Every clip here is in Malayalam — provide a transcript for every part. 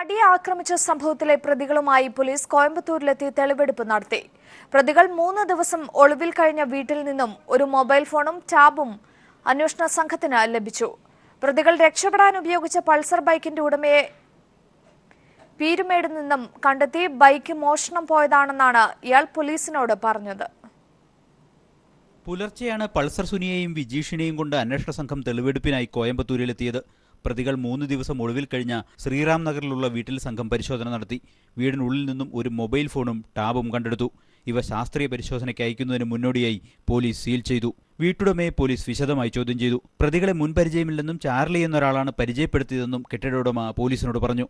നടിയെ ആക്രമിച്ച സംഭവത്തിലെ പ്രതികളുമായി പോലീസ് കോയമ്പത്തൂരിലെത്തി തെളിവെടുപ്പ് നടത്തി. പ്രതികൾ 3 ദിവസം ഒളിവിൽ കഴിഞ്ഞ വീട്ടിൽ നിന്നും ഒരു മൊബൈൽ ഫോണും ടാബും അന്വേഷണ സംഘത്തിന് ലഭിച്ചു. പ്രതികൾ രക്ഷപ്പെടാൻ ഉപയോഗിച്ച പൾസർ ബൈക്കിന്റെ ഉടമയെ പീരുമേട് നിന്നും കണ്ടെത്തി. ബൈക്ക് മോഷണം പോയതാണെന്നാണ് ഇയാൾ പോലീസിനോട് പറഞ്ഞത്. പുലർച്ചെയാണ് പൾസർ സുനിയെയും വിജീഷിനെയും കൊണ്ട് അന്വേഷണ സംഘം തെളിവെടുപ്പിനായി കോയമ്പത്തൂരിലെത്തിയത്. പ്രതികൾ 3 ദിവസം ഒളിവിൽ കഴിഞ്ഞ ശ്രീറാം നഗറിലുള്ള വീട്ടിൽ സംഘം പരിശോധന നടത്തി. വീടിനുള്ളിൽ നിന്നും ഒരു മൊബൈൽ ഫോണും ടാബും കണ്ടെടുത്തു. ഇവ ശാസ്ത്രീയ പരിശോധനയ്ക്ക് അയക്കുന്നതിന് മുന്നോടിയായി പോലീസ് സീൽ ചെയ്തു. വീട്ടുടമയെ പോലീസ് വിശദമായി ചോദ്യം ചെയ്തു. പ്രതികളെ മുൻപരിചയമില്ലെന്നും ചാർലി എന്നൊരാളാണ് പരിചയപ്പെടുത്തിയതെന്നും കെട്ടിട ഉടമ പോലീസിനോട് പറഞ്ഞു.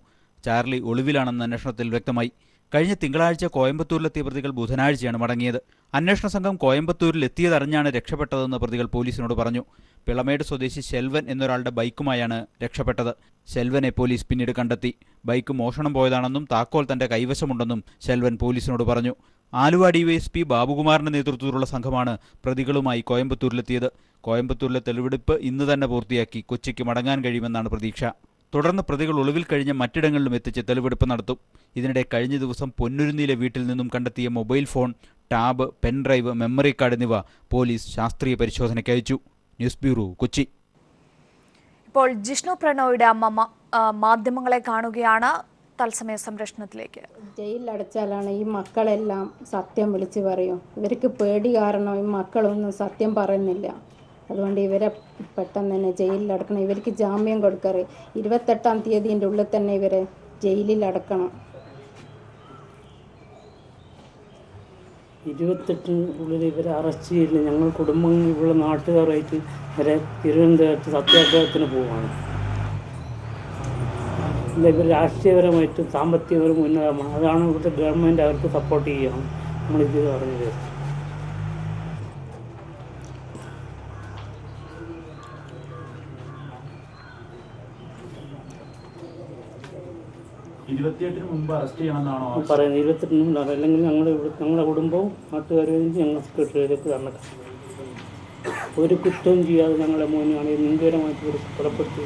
ചാർലി ഒളിവിലാണെന്ന് അന്വേഷണത്തിൽ വ്യക്തമായി. കഴിഞ്ഞ തിങ്കളാഴ്ച കോയമ്പത്തൂരിലെത്തിയ പ്രതികൾ ബുധനാഴ്ചയാണ് മടങ്ങിയത്. അന്വേഷണ സംഘം കോയമ്പത്തൂരിൽ എത്തിയതറിഞ്ഞാണ് രക്ഷപ്പെട്ടതെന്ന് പ്രതികൾ പോലീസിനോട് പറഞ്ഞു. പിളമേട് സ്വദേശി ശെൽവൻ എന്നൊരാളുടെ ബൈക്കുമായാണ് രക്ഷപ്പെട്ടത്. ശെൽവനെ പോലീസ് പിന്നീട് കണ്ടെത്തി. ബൈക്ക് മോഷണം പോയതാണെന്നും താക്കോൽ തന്റെ കൈവശമുണ്ടെന്നും ശെൽവൻ പോലീസിനോട് പറഞ്ഞു. ആലുവ ഡിവൈഎസ്പി ബാബുകുമാറിന്റെ നേതൃത്വത്തിലുള്ള സംഘമാണ് പ്രതികളുമായി കോയമ്പത്തൂരിലെത്തിയത്. കോയമ്പത്തൂരിലെ തെളിവെടുപ്പ് ഇന്ന് തന്നെ പൂർത്തിയാക്കി കൊച്ചിക്ക് മടങ്ങാൻ കഴിയുമെന്നാണ് പ്രതീക്ഷ. തുടർന്ന് പ്രതികൾ ഒളിവിൽ കഴിഞ്ഞ മറ്റിടങ്ങളിലും എത്തിച്ച് തെളിവെടുപ്പ് നടത്തും. ഇതിനിടെ കഴിഞ്ഞ ദിവസം പൊന്നുരുന്നിയിലെ വീട്ടിൽ നിന്നും കണ്ടെത്തിയ mobile phone, tab, pen drive, memory card എന്നിവ പോലീസ് ശാസ്ത്രീയ പരിശോധനയ്ക്ക് അയച്ചു. News bureau, Kochi. ഇപ്പോൾ ജിഷ്ണു പ്രണോയുടെ അമ്മ മാധ്യമങ്ങളെ കാണുകയാണ്. തത്സമയ സംരക്ഷണത്തിലേക്ക്. ജയിലിലടച്ചാലാണ് ഈ മക്കളെല്ലാം സത്യം വിളിച്ചു പറയും. ഇവർക്ക് പേടി കാരണം ഈ മക്കളൊന്നും സത്യം പറയുന്നില്ല. അതുകൊണ്ട് ഇവരെ പെട്ടെന്ന് തന്നെ ജയിലിലടക്കണം. ഇവർക്ക് ജാമ്യം കൊടുക്കാറ് 28-ാം തീയതിൻ്റെ ഉള്ളിൽ തന്നെ ഇവരെ ജയിലിലടക്കണം. 28-നുള്ളിൽ ഇവരെ അറസ്റ്റ് ചെയ്യില്ല. ഞങ്ങൾ കുടുംബം ഇവിടെ നാട്ടുകാരായിട്ട് ഇവരെ തിരുവനന്തപുരത്ത് സത്യാഗ്രഹത്തിന് പോവുകയാണ്. ഇവർ രാഷ്ട്രീയപരമായിട്ടും സാമ്പത്തികപരവും ഉന്നതമാണ്. അതാണ് ഇവിടുത്തെ ഗവൺമെൻറ് അവർക്ക് സപ്പോർട്ട് ചെയ്യണം. നമ്മളിത് പറഞ്ഞത് 28-ന് മുമ്പ് അറസ്റ്റ് ചെയ്യണമെന്നാണോ പറയുന്നത്? 28-ന് മുമ്പ് അല്ലെങ്കിൽ ഞങ്ങളുടെ കുടുംബവും നാട്ടുകാരും ഞങ്ങൾ സെക്രട്ടറിയിലേക്ക് തരണം. ഒരു കുറ്റവും ചെയ്യാതെ ഞങ്ങളെ മോനാണ് നിങ്കരമായിട്ട് കൊലപ്പെട്ടു.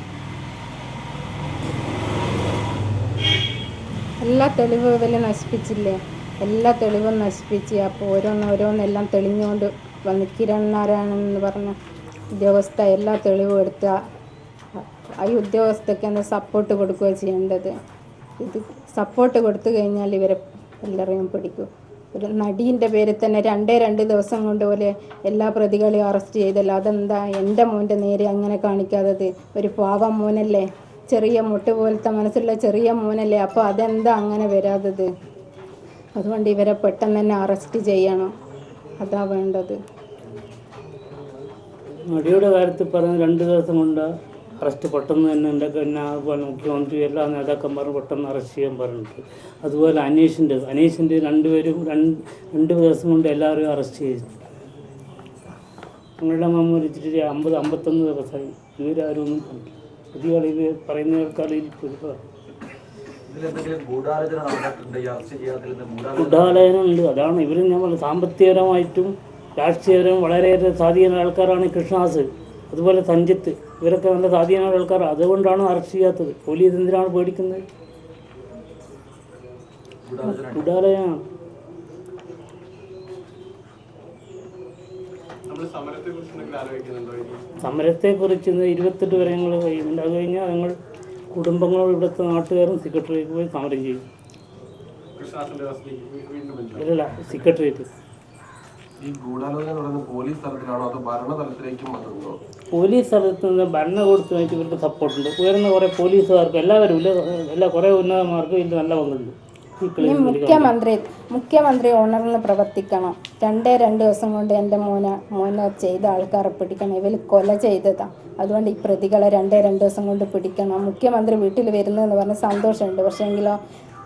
എല്ലാ തെളിവും ഇവർ നശിപ്പിച്ചില്ലേ? എല്ലാ തെളിവും നശിപ്പിച്ച്. അപ്പോൾ ഓരോന്നെല്ലാം തെളിഞ്ഞുകൊണ്ട് വന്ന് കിരൺ നാരായണൻ എന്ന് പറഞ്ഞ ഉദ്യോഗസ്ഥ എല്ലാ തെളിവും എടുത്ത ഈ ഉദ്യോഗസ്ഥയ്ക്ക് ഒന്ന് സപ്പോർട്ട് കൊടുക്കുകയോ ചെയ്യേണ്ടത്. ഇത് സപ്പോർട്ട് കൊടുത്തു കഴിഞ്ഞാൽ ഇവരെ എല്ലാവരെയും പിടിക്കും. ഒരു നടീൻ്റെ പേരിൽ തന്നെ 2 ദിവസം കൊണ്ട് പോലെ എല്ലാ പ്രതികളെയും അറസ്റ്റ് ചെയ്തല്ലോ. അതെന്താ എൻ്റെ മോൻ്റെ നേരെ അങ്ങനെ കാണിക്കാത്തത്? ഒരു പാവം മോനല്ലേ, ചെറിയ മുട്ട് പോലത്തെ മനസ്സുള്ള ചെറിയ മോനല്ലേ. അപ്പോൾ അതെന്താ അങ്ങനെ വരാത്തത്? അതുകൊണ്ട് ഇവരെ പെട്ടെന്ന് തന്നെ അറസ്റ്റ് ചെയ്യണം. അതാ വേണ്ടത്. നടിയുടെ കാര്യത്തിൽ പറഞ്ഞ് 2 ദിവസം കൊണ്ട് അറസ്റ്റ് പെട്ടെന്ന് തന്നെ എൻ്റെ മുഖ്യമന്ത്രി എല്ലാ നേതാക്കന്മാരും പെട്ടെന്ന് അറസ്റ്റ് ചെയ്യാൻ പറഞ്ഞിട്ട്. അതുപോലെ അനീഷിൻ്റെ 2 പേരും 2 ദിവസം കൊണ്ട് എല്ലാവരെയും അറസ്റ്റ് ചെയ്തു. ഞങ്ങളുടെ അമ്മ മരിച്ചിട്ട് 50-51 ദിവസമായി. ഇവരാരും ഒന്നും പറഞ്ഞില്ല. പുതിയ കളി പറയുന്ന കളിയിൽ ഗൂഢാലോചന ഉണ്ട്. അതാണ് ഇവർ നമ്മൾ സാമ്പത്തികപരമായിട്ടും രാഷ്ട്രീയപരവും വളരെയേറെ സ്വാധീനമുള്ള ആൾക്കാരാണ്. കൃഷ്ണദാസ്, അതുപോലെ സഞ്ജിത്ത്, ഇവരൊക്കെ നല്ല സ്വാധീനമുള്ള ആൾക്കാരാണ്. അതുകൊണ്ടാണ് അറസ്റ്റ് ചെയ്യാത്തത്. പോലീസ് എന്തിനാണ് പേടിക്കുന്നത്? ഗൂഢാലോചന. സമരത്തെക്കുറിച്ച് 28 വരെ ഞങ്ങൾ കഴിയുന്നുണ്ട്. അത് കഴിഞ്ഞാൽ ഞങ്ങൾ കുടുംബങ്ങളോട് ഇവിടുത്തെ നാട്ടുകാരും സെക്രട്ടറിയേറ്റ് പോയി സമരം ചെയ്യും. അല്ലല്ല, സെക്രട്ടറിയേറ്റ്. പോലീസ് തലത്തിൽ നിന്ന് ഭരണകൂടത്തുമായിട്ട് ഇവർക്ക് സപ്പോർട്ടുണ്ട്. ഉയർന്ന കുറേ പോലീസുകാർക്ക് എല്ലാവരും കുറേ ഉന്നതന്മാർക്കും ഇതിൽ നല്ല പങ്കുണ്ട്. മുഖ്യമന്ത്രി ഉണർന്ന് പ്രവർത്തിക്കണം. 2 ദിവസം കൊണ്ട് എൻ്റെ മോനെ ചെയ്ത ആൾക്കാരെ പിടിക്കണം. ഇവർ കൊല ചെയ്തതാണ്. അതുകൊണ്ട് ഈ പ്രതികളെ 2 ദിവസം കൊണ്ട് പിടിക്കണം. മുഖ്യമന്ത്രി വീട്ടിൽ വരുന്നതെന്ന് പറഞ്ഞ് സന്തോഷമുണ്ട്. പക്ഷേ എങ്കിലോ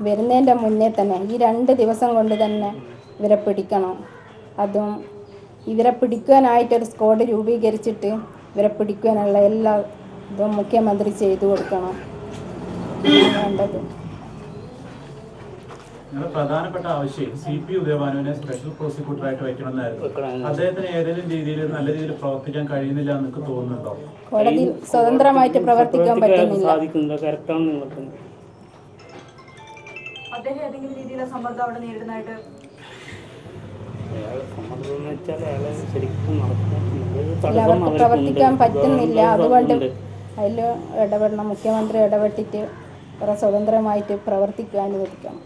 വരുന്നതിൻ്റെ മുന്നേ തന്നെ ഈ 2 ദിവസം കൊണ്ട് തന്നെ ഇവരെ പിടിക്കണം. അതും ഇവരെ പിടിക്കാനായിട്ടൊരു സ്ക്വാഡ് രൂപീകരിച്ചിട്ട് ഇവരെ പിടിക്കാനുള്ള എല്ലാ ഇതും മുഖ്യമന്ത്രി ചെയ്തു കൊടുക്കണം. വേണ്ടത് പ്രധാനപ്പെട്ട ആവശ്യം CP ഉദയഭാനുവിനെ സ്പെഷ്യൽ പ്രോസിക്യൂട്ടറായിട്ട് വയ്ക്കണമെന്നായിരുന്നു. അദ്ദേഹത്തിന് ഏതെങ്കിലും രീതിയിൽ നല്ല രീതിയിൽ പ്രവർത്തിക്കാൻ കഴിയുന്നില്ല എന്നൊക്കെ തോന്നുന്നുണ്ടോ? കോടതി സ്വതന്ത്രമായിട്ട് പ്രവർത്തിക്കാൻ പറ്റുന്നില്ല. അദ്ദേഹം ഏതെങ്കിലും രീതിയിലുള്ള സമ്മർദ്ദം അവിടെ നേരിടുന്നതായിട്ട്? അയാളെ സമ്മർദ്ദം എന്ന് വെച്ചാൽ അയാളെ ശരിക്കും നടക്കുന്നുണ്ട്, അവർക്ക് പ്രവർത്തിക്കാൻ പറ്റുന്നില്ല. അതുകൊണ്ട് അതിൽ ഇടപെടണം, മുഖ്യമന്ത്രി ഇടപെട്ടിട്ട് കുറെ സ്വതന്ത്രമായിട്ട് പ്രവർത്തിക്കാൻ അനുവദിക്കണം.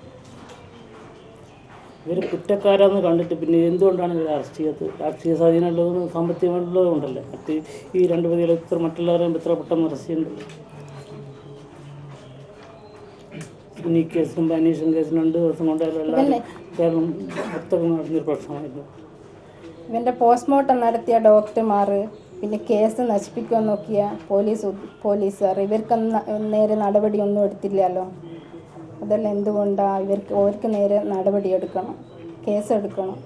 ഇവർ കുറ്റക്കാരാന്ന് കണ്ടിട്ട് പിന്നെ എന്തുകൊണ്ടാണ് ഇവർ അറസ്റ്റ് ചെയ്യാത്തത്? രാഷ്ട്രീയ സ്വാധീനമുള്ളതും സാമ്പത്തികമുള്ളതും ഉണ്ടല്ലേ. മറ്റ് ഈ രണ്ട് പ്രതികൾ മറ്റുള്ളവരെ എത്ര പെട്ടെന്ന് അറസ്റ്റ് ചെയ്യുന്നുണ്ട്. ഈ കേസിലും അന്വേഷണ കേസിലും 2 ദിവസം കൊണ്ട് എല്ലാവരും കേരളം മൊത്തം നടന്നൊരു പ്രശ്നമായിരുന്നു. ഇവൻ്റെ പോസ്റ്റ്മോർട്ടം നടത്തിയ ഡോക്ടർമാർ, പിന്നെ കേസ് നശിപ്പിക്കാൻ നോക്കിയ പോലീസുകാർ, ഇവർക്ക് നേരെ നടപടിയൊന്നും എടുത്തില്ലല്ലോ. അതെല്ലാം എന്തുകൊണ്ടാണ്? അവർക്ക് നേരെ നടപടി എടുക്കണം, കേസെടുക്കണം.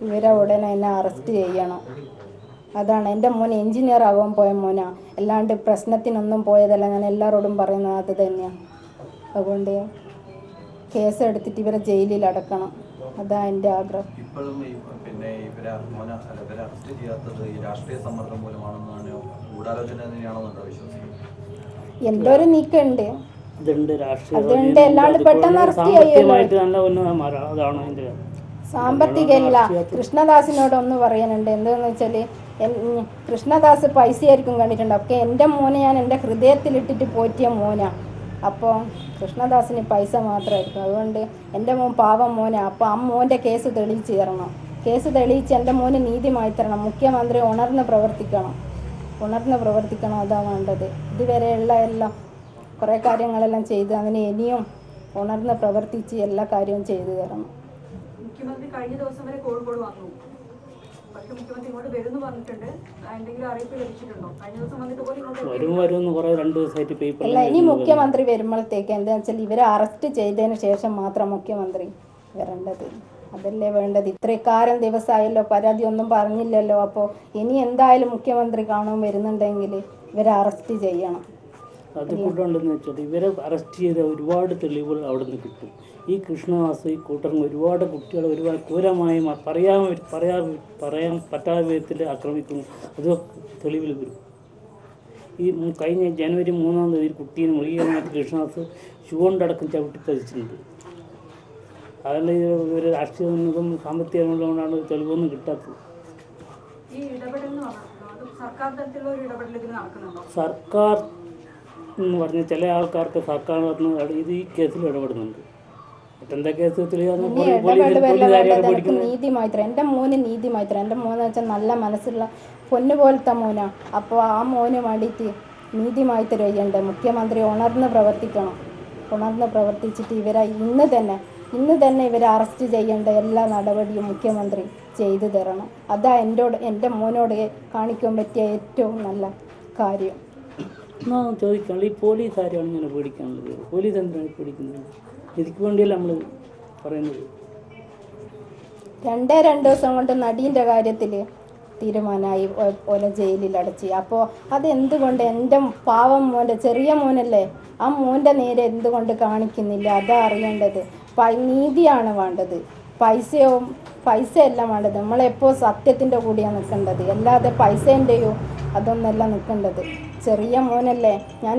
ഇവരെ ഉടനെ എന്നെ അറസ്റ്റ് ചെയ്യണം. അതാണ് എൻ്റെ മോൻ എൻജിനീയർ ആവാൻ പോയ മോനാ, അല്ലാണ്ട് പ്രശ്നത്തിനൊന്നും പോയതല്ല. ഞാൻ എല്ലാവരോടും പറയുന്നത് അത് തന്നെയാണ്. അതുകൊണ്ട് കേസെടുത്തിട്ട് ഇവരെ ജയിലിൽ അടക്കണം. അതാണ് എൻ്റെ ആഗ്രഹം. ഇപ്പോഴും പിന്നെ ഇവരെ അറസ്റ്റ് ചെയ്യാത്തത് ഈ രാഷ്ട്രീയ സമ്മർദ്ദം മൂലമാണെന്നാണ്, ഗൂഢാലോചന തന്നെയാണെന്നുണ്ടോ വിശ്വസിക്കുന്നത്? എന്തോ ഒരു നീക്കമുണ്ട്, ഇതുണ്ട് രാഷ്ട്രീയ അതുണ്ട്. അല്ലാണ്ട് പെട്ടെന്ന് അറസ്റ്റ് ചെയ്യുമല്ലോ. നല്ല അതാണ് അതിൻ്റെ സാമ്പത്തികമല്ല. കൃഷ്ണദാസിനോട് ഒന്ന് പറയാനുണ്ട്. എന്താണെന്ന് വെച്ചാൽ കൃഷ്ണദാസ് പൈസയായിരിക്കും കണ്ടിട്ടുണ്ട്. ഒക്കെ എൻ്റെ മോനെ ഞാൻ എൻ്റെ ഹൃദയത്തിലിട്ടിട്ട് പോറ്റിയ മോനാണ്. അപ്പോൾ കൃഷ്ണദാസിന് പൈസ മാത്രമായിരിക്കും. അതുകൊണ്ട് എൻ്റെ മോൻ പാവം മോനാണ്. അപ്പോൾ ആ മോൻ്റെ കേസ് തെളിയിച്ച് തരണം. കേസ് തെളിയിച്ച് എൻ്റെ മോന് നീതിമായി തരണം. മുഖ്യമന്ത്രി ഉണർന്ന് പ്രവർത്തിക്കണം. അതാണ് വേണ്ടത്. ഇതുവരെയുള്ള എല്ലാം കുറേ കാര്യങ്ങളെല്ലാം ചെയ്ത് അതിന് ഇനിയും ഉണർന്ന് പ്രവർത്തിച്ച് എല്ലാ കാര്യവും ചെയ്തു തരണം. മുഖ്യമന്ത്രി കഴിഞ്ഞ ദിവസം വരെ കോഴിക്കോട് വന്നു, പക്ഷെ മുഖ്യമന്ത്രി ഇങ്ങോട്ട് വരുമെന്ന് പറഞ്ഞിട്ടുണ്ട്. എന്തെങ്കിലും അറിയിപ്പ് ലഭിച്ചിട്ടുണ്ടോ? കഴിഞ്ഞ ദിവസം വന്നിട്ട് പോലും അല്ല, ഇനി മുഖ്യമന്ത്രി വരുമ്പോഴത്തേക്ക് എന്താണെന്ന് വെച്ചാൽ ഇവരെ അറസ്റ്റ് ചെയ്തതിന് ശേഷം മാത്രം മുഖ്യമന്ത്രി വരേണ്ടത്. അതല്ലേ വേണ്ടത്. ഇത്രയും ദിവസമായല്ലോ, പരാതി ഒന്നും പറഞ്ഞില്ലല്ലോ. അപ്പോൾ ഇനി എന്തായാലും മുഖ്യമന്ത്രി കാണാൻ വരുന്നുണ്ടെങ്കിൽ ഇവരെ അറസ്റ്റ് ചെയ്യണം. അതുകൊണ്ടുണ്ടെന്ന് വെച്ചാൽ ഇവരെ അറസ്റ്റ് ചെയ്ത ഒരുപാട് തെളിവുകൾ അവിടെ നിന്ന് കിട്ടും. ഈ കൃഷ്ണദാസ് ഈ കൂട്ടം ഒരുപാട് കുട്ടികളെ ഒരുപാട് ക്രൂരമായി പറയാൻ പറ്റാത്ത വിധത്തിൽ ആക്രമിക്കുന്നു. അത് തെളിവിൽ വരും. ഈ കഴിഞ്ഞ ജനുവരി 3-ാം തീയതി കുട്ടീനെ മൃഗീയമായിട്ട് കൃഷ്ണദാസ് ഷൂ കൊണ്ടടക്കം ചവിട്ടിപ്പതിച്ചിട്ടുണ്ട്. അതല്ല ഇവർ രാഷ്ട്രീയ ഉന്നതും സാമ്പത്തികമുള്ളതുകൊണ്ടാണ് തെളിവൊന്നും കിട്ടാത്തത്. സർക്കാർ എന്ന് പറഞ്ഞ ചില ആൾക്കാർക്ക് സർക്കാർ ഇത് ഈ കേസിൽ ഇടപെടുന്നുണ്ട്. മറ്റെന്താ കേസ് നീതിമായി തരാം. എൻ്റെ മോന് നീതിമായി തരാം. എൻ്റെ മോനെന്ന് വെച്ചാൽ നല്ല മനസ്സുള്ള പൊന്നു പോലത്തെ മോനാ. അപ്പോൾ ആ മോന് വേണ്ടിയിട്ട് നീതിമായി തരുകയുണ്ട്. മുഖ്യമന്ത്രി ഉണർന്ന് പ്രവർത്തിക്കണം. ഉണർന്ന് പ്രവർത്തിച്ചിട്ട് ഇവരെ ഇന്ന് തന്നെ ഇവരെ അറസ്റ്റ് ചെയ്യേണ്ട എല്ലാ നടപടിയും മുഖ്യമന്ത്രി ചെയ്തു തരണം. അതാ എൻ്റെ മോനോട് കാണിക്കാൻ പറ്റിയ ഏറ്റവും നല്ല കാര്യം. ചോദിക്കാനുള്ളത്, ഈ പോലീസ് ആരെയാണ് ഇങ്ങനെ പേടിക്കാനുള്ളത്? പോലീസ് എന്തിനാണ് പേടിക്കുന്നത്? ഇതിക്ക് വേണ്ടിയല്ല നമ്മൾ പറയുന്നത്. 2 ദിവസം കൊണ്ട് നടീൻ്റെ കാര്യത്തിൽ തീരുമാനമായി, ഓലെ ജയിലിൽ അടച്ച്. അപ്പോൾ അതെന്തുകൊണ്ട് എൻ്റെ പാവം മോൻ്റെ ചെറിയ മോനല്ലേ, ആ മോൻ്റെ നേരെ എന്തുകൊണ്ട് കാണിക്കുന്നില്ല? അതാ അറിയേണ്ടത്. നീതിയാണ് വേണ്ടത്, പൈസയല്ല വേണ്ടത്. നമ്മളെപ്പോൾ സത്യത്തിൻ്റെ കൂടെയാണ് നിൽക്കേണ്ടത്, അല്ലാതെ പൈസേൻ്റെയോ അതൊന്നല്ല നിൽക്കേണ്ടത്. ചെറിയ മോനല്ലേ, ഞാൻ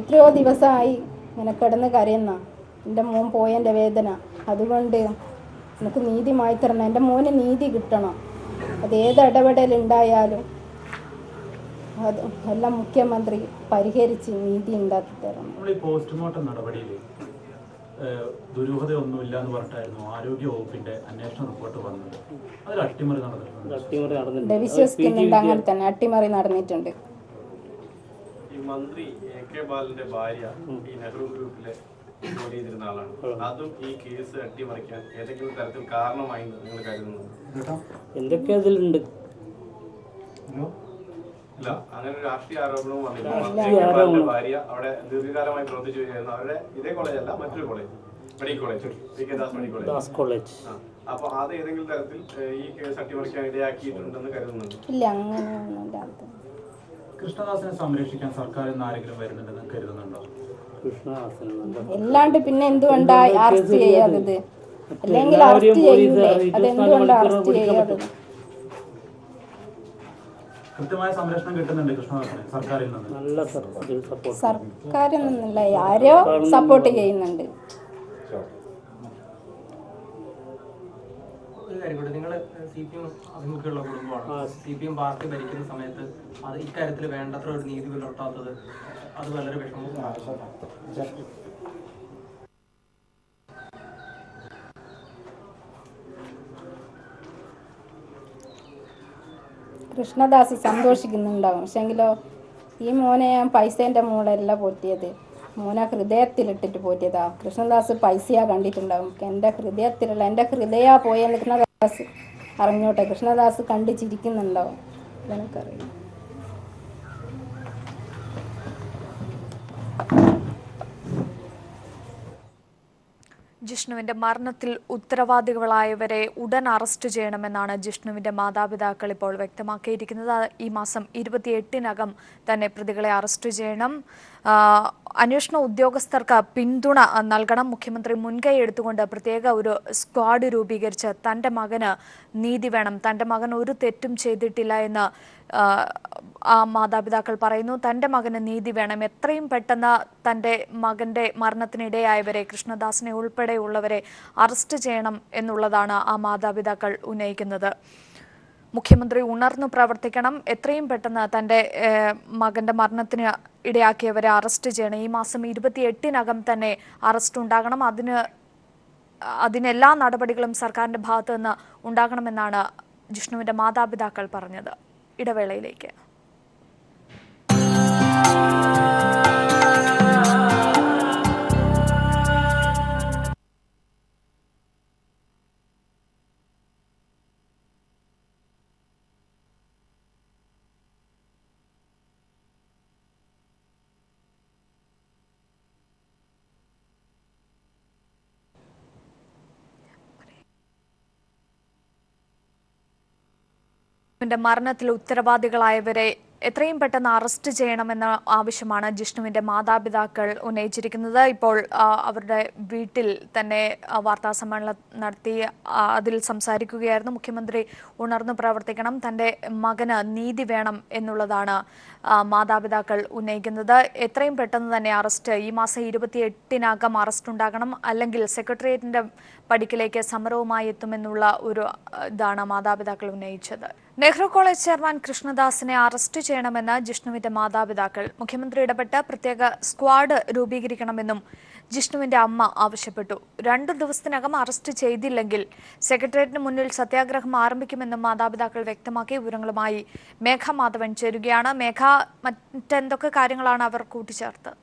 എത്രയോ ദിവസമായി ഇങ്ങനെ കിടന്ന് കരയുന്ന എൻ്റെ മോൻ പോയതിൻ്റെ വേദന. അതുകൊണ്ട് എനിക്ക് നീതിമായി തരണം. എൻ്റെ മോന് നീതി കിട്ടണം. അത് ഏത് ഇടപെടലുണ്ടായാലും അത് എല്ലാം മുഖ്യമന്ത്രി പരിഹരിച്ച് നീതി ഉണ്ടാക്കി തരണം. നമ്മൾ ഈ പോസ്റ്റ്മോർട്ടം നടപടിയിൽ ദുരൂഹതയൊന്നുമില്ല എന്ന് പറഞ്ഞിട്ടായിരുന്നു ആരോഗ്യ വകുപ്പിന്റെ അന്വേഷണ റിപ്പോർട്ട് വന്നത്. അതിൽ അട്ടിമറി നടന്നിട്ടുണ്ട്. വിശ്വസിക്കുന്നുണ്ട് അങ്ങനെ തന്നെ അട്ടിമറി നടന്നിട്ടുണ്ട്. ഈ മന്ത്രി AK ബാലന്റെ ഭാര്യ ഈ നെഹ്റു ഗ്രൂപ്പിലെ ജോലി ചെയ്തിരുന്ന ആളാണ്. അതും ഈ കേസ് അട്ടിമറിക്കാൻ ഏതെങ്കിലും തരത്തിൽ കാരണമായി നിങ്ങൾ കരുതുന്നു? എന്തൊക്കെ അതിലുണ്ട്? ഇല്ല, അങ്ങനെ ഒരു രാഷ്ട്രീയ ആരോപണവും വന്നില്ല. ഭാര്യ അവിടെ ദീർഘകാലമായി പ്രവർത്തിച്ചു വരുന്ന അവരുടെ ഇതേ കോളേജല്ല, മറ്റൊരു college, medical college, PK Das medical college. അപ്പൊ അത് ഏതെങ്കിലും തരത്തിൽ ഈ കേസ് അട്ടിമറിക്കാൻ ഇടയാക്കിയിട്ടുണ്ടെന്ന് കരുതുന്നുണ്ട്? ഇല്ല, അങ്ങനെയൊന്നുമില്ല. കൃഷ്ണദാസിനെ സംരക്ഷിക്കാൻ സർക്കാർ ആരെങ്കിലും വരുന്നുണ്ടെന്ന് കരുതുന്നുണ്ടോ? അല്ലാണ്ട് പിന്നെ എന്തുകൊണ്ടാണ് അറസ്റ്റ് ചെയ്യാത്തത്? അല്ലെങ്കിൽ അറസ്റ്റ് ചെയ്യൂലേ? അതെന്തുകൊണ്ടാണ് അറസ്റ്റ് ചെയ്യാത്തത്? കൃത്യമായ സംരക്ഷണം കിട്ടുന്നുണ്ട് കൃഷ്ണദാസിന് സർക്കാരിൽ നിന്ന്. സർക്കാരിൽ നിന്നല്ല, ആരോ സപ്പോർട്ട് ചെയ്യുന്നുണ്ട്. കാര്യം കൂടി. നിങ്ങൾ CPM അഭിമുഖ്യമുള്ള കുടുംബമാണ്. CPM പാർട്ടി ഭരിക്കുന്ന സമയത്ത് അത് ഇക്കാര്യത്തിൽ വേണ്ടത്ര ഒരു നീതി പുലർത്താത്തത് അത് വളരെ വിഷമമാണ്. കൃഷ്ണദാസ് സന്തോഷിക്കുന്നുണ്ടാവും. പക്ഷെങ്കിലോ ഈ മോനെ ഞാൻ പൈസേൻ്റെ മോളല്ല പോറ്റിയത്, മോനെ ഹൃദയത്തിലിട്ടിട്ട് പോറ്റിയതാ. കൃഷ്ണദാസ് പൈസയാ കണ്ടിട്ടുണ്ടാവും. എൻ്റെ ഹൃദയത്തിലുള്ള എൻ്റെ ഹൃദയ പോയെന്ന് കൃഷ്ണദാസ് അറിഞ്ഞോട്ടെ. കൃഷ്ണദാസ് കണ്ട് ചിരിക്കുന്നുണ്ടാവും, എനിക്കറിയാം. ജിഷ്ണുവിന്റെ മരണത്തിൽ ഉത്തരവാദികളായവരെ ഉടൻ അറസ്റ്റ് ചെയ്യണമെന്നാണ് ജിഷ്ണുവിന്റെ മാതാപിതാക്കൾ ഇപ്പോൾ വ്യക്തമാക്കിയിരിക്കുന്നത്. ഈ മാസം 28-നകം തന്നെ പ്രതികളെ അറസ്റ്റ് ചെയ്യണം. അന്വേഷണ ഉദ്യോഗസ്ഥർക്ക് പിന്തുണ നൽകണം. മുഖ്യമന്ത്രി മുൻകൈ എടുത്തുകൊണ്ട് പ്രത്യേക ഒരു സ്ക്വാഡ് രൂപീകരിച്ച് തൻ്റെ മകന് നീതി വേണം, തൻ്റെ മകൻ ഒരു തെറ്റും ചെയ്തിട്ടില്ല എന്ന് ആ മാതാപിതാക്കൾ പറയുന്നു. തൻ്റെ മകന് നീതി വേണം, എത്രയും പെട്ടെന്ന് തൻ്റെ മകൻ്റെ മരണത്തിനിടയായവരെ, കൃഷ്ണദാസിനെ ഉൾപ്പെടെയുള്ളവരെ അറസ്റ്റ് ചെയ്യണം എന്നുള്ളതാണ് ആ മാതാപിതാക്കൾ ഉന്നയിക്കുന്നത്. മുഖ്യമന്ത്രി ഉണർന്നു പ്രവർത്തിക്കണം, എത്രയും പെട്ടെന്ന് തൻ്റെ മകൻ്റെ മരണത്തിന് ഇടയാക്കിയവരെ അറസ്റ്റ് ചെയ്യണം. ഈ മാസം 28-നകം തന്നെ അറസ്റ്റ് ഉണ്ടാകണം. അതിനെല്ലാ നടപടികളും സർക്കാരിൻ്റെ ഭാഗത്തു നിന്ന് ഉണ്ടാകണമെന്നാണ് ജിഷ്ണുവിൻ്റെ മാതാപിതാക്കൾ പറഞ്ഞത്. ഇടവേളയിലേക്ക്. മരണത്തിൽ ഉത്തരവാദികളായവരെ എത്രയും പെട്ടെന്ന് അറസ്റ്റ് ചെയ്യണമെന്ന ആവശ്യമാണ് ജിഷ്ണുവിന്റെ മാതാപിതാക്കൾ ഉന്നയിച്ചിരിക്കുന്നത്. ഇപ്പോൾ അവരുടെ വീട്ടിൽ തന്നെ വാർത്താ സമ്മേളനം നടത്തി അതിൽ സംസാരിക്കുകയായിരുന്നു. മുഖ്യമന്ത്രി ഉണർന്നു പ്രവർത്തിക്കണം, തൻ്റെ മകന് നീതി വേണം എന്നുള്ളതാണ് മാതാപിതാക്കൾ ഉന്നയിക്കുന്നത്. എത്രയും പെട്ടെന്ന് തന്നെ അറസ്റ്റ്, ഈ മാസം 28-നകം അറസ്റ്റ് ഉണ്ടാകണം, അല്ലെങ്കിൽ സെക്രട്ടേറിയറ്റിന്റെ പടിക്കലേക്ക് സമരവുമായി എത്തുമെന്നുള്ള ഒരു ഇതാണ് മാതാപിതാക്കൾ ഉന്നയിച്ചത്. നെഹ്റു കോളേജ് ചെയർമാൻ കൃഷ്ണദാസിനെ അറസ്റ്റ് ചെയ്യണമെന്ന് ജിഷ്ണുവിന്റെ മാതാപിതാക്കൾ. മുഖ്യമന്ത്രി ഇടപെട്ട് പ്രത്യേക സ്ക്വാഡ് രൂപീകരിക്കണമെന്നും ജിഷ്ണുവിന്റെ അമ്മ ആവശ്യപ്പെട്ടു. 2 ദിവസത്തിനകം അറസ്റ്റ് ചെയ്തില്ലെങ്കിൽ സെക്രട്ടേറിയറ്റിന് മുന്നിൽ സത്യാഗ്രഹം ആരംഭിക്കുമെന്നും മാതാപിതാക്കൾ വ്യക്തമാക്കി. വിവരങ്ങളുമായി മേഘ മാധവൻ ചേരുകയാണ്. മേഘ, മറ്റെന്തൊക്കെ കാര്യങ്ങളാണ് അവർ കൂട്ടിച്ചേർത്തത്?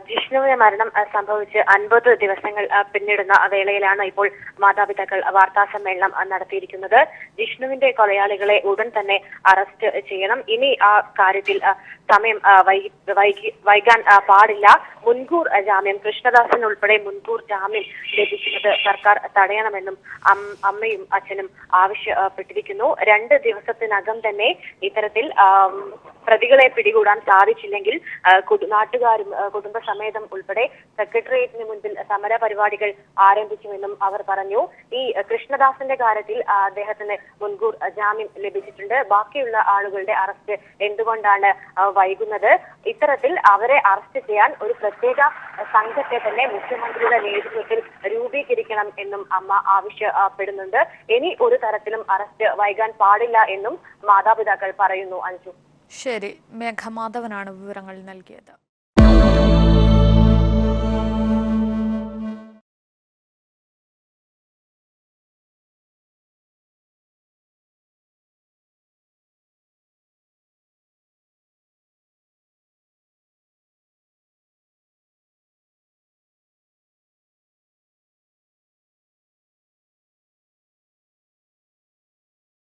ജിഷ്ണുവിന്റെ മരണം സംഭവിച്ച് 50 ദിവസങ്ങൾ പിന്നിടുന്ന വേളയിലാണ് ഇപ്പോൾ മാതാപിതാക്കൾ വാർത്താ സമ്മേളനം നടത്തിയിരിക്കുന്നത്. ജിഷ്ണുവിന്റെ കൊലയാളികളെ ഉടൻ തന്നെ അറസ്റ്റ് ചെയ്യണം. ഇനി ആ കാര്യത്തിൽ സമയം വൈകാൻ പാടില്ല. മുൻകൂർ ജാമ്യം, കൃഷ്ണദാസൻ ഉൾപ്പെടെ മുൻകൂർ ജാമ്യം ലഭിക്കുന്നത് സർക്കാർ തടയണമെന്നും അമ്മയും അച്ഛനും ആവശ്യപ്പെട്ടിരിക്കുന്നു. 2 ദിവസത്തിനകം തന്നെ ഇത്തരത്തിൽ പ്രതികളെ പിടികൂടാൻ സാധിച്ചില്ലെങ്കിൽ നാട്ടുകാരും കുടുംബസമേതം ഉൾപ്പെടെ സെക്രട്ടേറിയറ്റിന് മുൻപിൽ സമര പരിപാടികൾ ആരംഭിക്കുമെന്നും അവർ പറഞ്ഞു. ഈ കൃഷ്ണദാസന്റെ കാര്യത്തിൽ അദ്ദേഹത്തിന് മുൻകൂർ ജാമ്യം ലഭിച്ചിട്ടുണ്ട്. ബാക്കിയുള്ള ആളുകളുടെ അറസ്റ്റ് എന്തുകൊണ്ടാണ് വൈകുന്നത്? ഇത്തരത്തിൽ അവരെ അറസ്റ്റ് ചെയ്യാൻ ഒരു പ്രത്യേക സംഘത്തെ തന്നെ മുഖ്യമന്ത്രിയുടെ നേതൃത്വത്തിൽ രൂപീകരിക്കണം എന്നും അമ്മ ആവശ്യപ്പെടുന്നുണ്ട്. ഇനി ഒരു തരത്തിലും അറസ്റ്റ് വൈകാൻ പാടില്ല എന്നും മാതാപിതാക്കൾ പറയുന്നു. അഞ്ജു, ശരി, മേഘമാധവനാണ് വിവരങ്ങൾ നൽകിയത്.